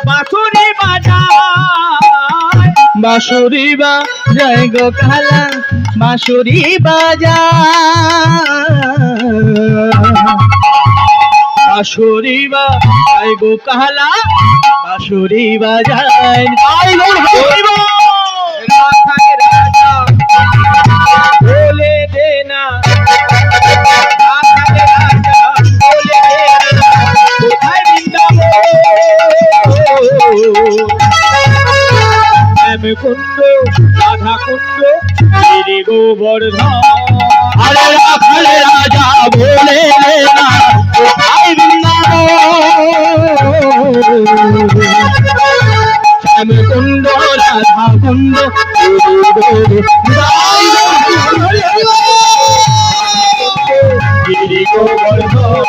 বাঁশুরি বাজায়, বাঁশুরি বাজায় গো কালা বাঁশুরি বাজায়, বাঁশুরি বাজায় গো কালা বাঁশুরি বাজায়। রাখাল রাজা বলে দে না, রাখাল রাজা বলে দে না, কোথায় বৃন্দাবন? শ্যামকুণ্ড রাধা কুণ্ড গিরি গোবর্ধন। আরে রাখাল রাজা বলে দে না কোথায় বৃন্দাবন, শ্যামকুণ্ড রাধা কুণ্ড গিরি গোবর্ধন।